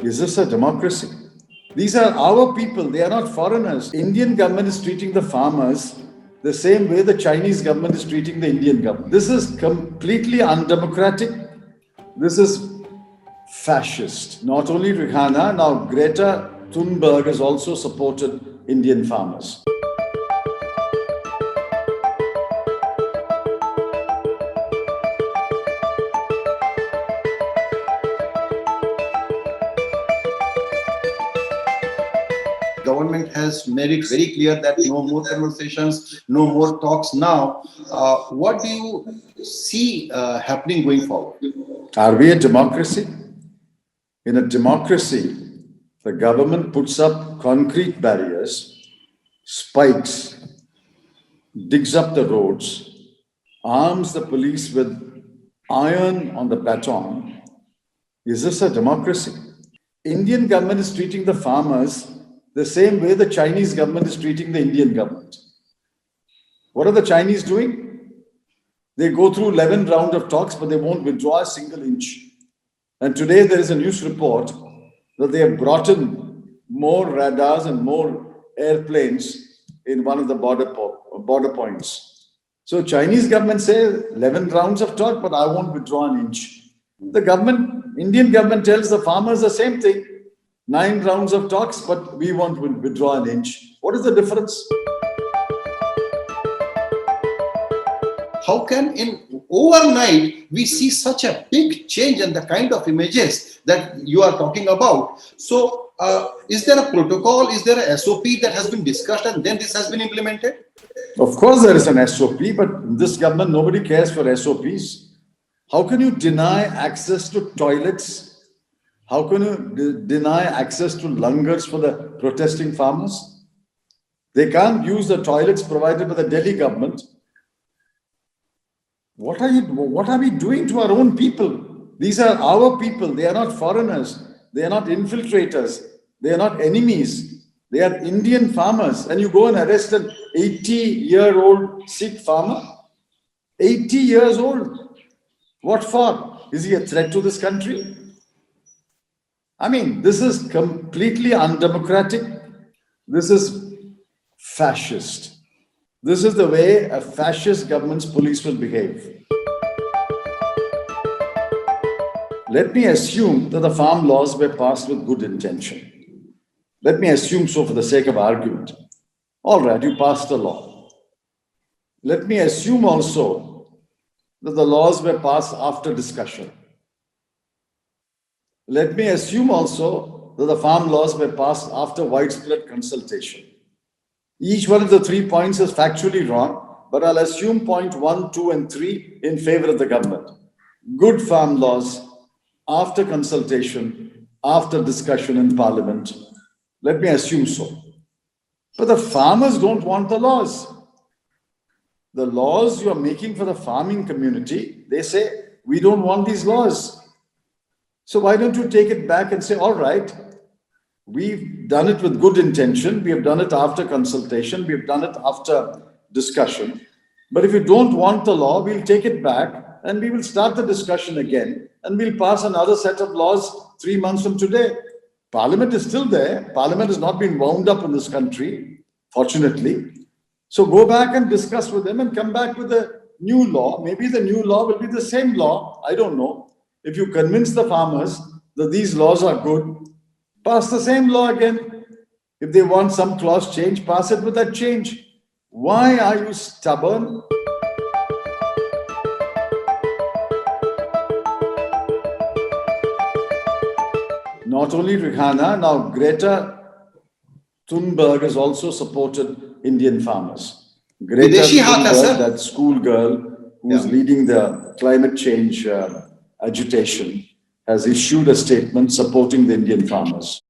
Is this a democracy? These are our people, they are not foreigners. Indian government is treating the farmers the same way the Chinese government is treating the Indian government. This is completely undemocratic. This is fascist. Not only Rihanna, now Greta Thunberg has also supported Indian farmers. Government has made it very clear that no more conversations, no more talks now. What do you see happening going forward? Are we a democracy? In a democracy, the government puts up concrete barriers, spikes, digs up the roads, arms the police with iron on the baton. Is this a democracy? Indian government is treating the farmers the same way the Chinese government is treating the Indian government. What are the Chinese doing? They go through 11 rounds of talks, but they won't withdraw a single inch. And today there is a news report that they have brought in more radars and more airplanes in one of the border points. So Chinese government say 11 rounds of talk, but I won't withdraw an inch. The government, Indian government tells the farmers the same thing. 9 rounds of talks, but we won't withdraw an inch. What is the difference? How can in overnight we see such a big change in the kind of images that you are talking about? So is there a protocol, is there a SOP that has been discussed and then this has been implemented? Of course there is an SOP, but in this government nobody cares for SOPs. How can you deny access to toilets? How can you deny access to langars for the protesting farmers? They can't use the toilets provided by the Delhi government. What are we doing to our own people? These are our people. They are not foreigners. They are not infiltrators. They are not enemies. They are Indian farmers. And you go and arrest an 80-year-old Sikh farmer? 80 years old. What for? Is he a threat to this country? I mean, this is completely undemocratic. This is fascist. This is the way a fascist government's police will behave. Let me assume that the farm laws were passed with good intention. Let me assume so for the sake of argument. All right, you passed the law. Let me assume also that the laws were passed after discussion. Let me assume also that the farm laws were passed after widespread consultation. Each one of the 3 points is factually wrong, but I'll assume point 1, 2, and 3 in favor of the government. Good farm laws after consultation, after discussion in parliament. Let me assume so. But the farmers don't want the laws. The laws you are making for the farming community, they say, we don't want these laws. So why don't you take it back and say, all right, we've done it with good intention. We have done it after consultation. We've done it after discussion. But if you don't want the law, we'll take it back and we will start the discussion again. And we'll pass another set of laws 3 months from today. Parliament is still there. Parliament has not been wound up in this country, fortunately. So go back and discuss with them and come back with a new law. Maybe the new law will be the same law. I don't know. If you convince the farmers that these laws are good, pass the same law again. If they want some clause change, pass it with that change. Why are you stubborn? Not only Rihanna, now Greta Thunberg has also supported Indian farmers. Greta Thunberg, that school girl who's leading the climate change agitation, has issued a statement supporting the Indian farmers.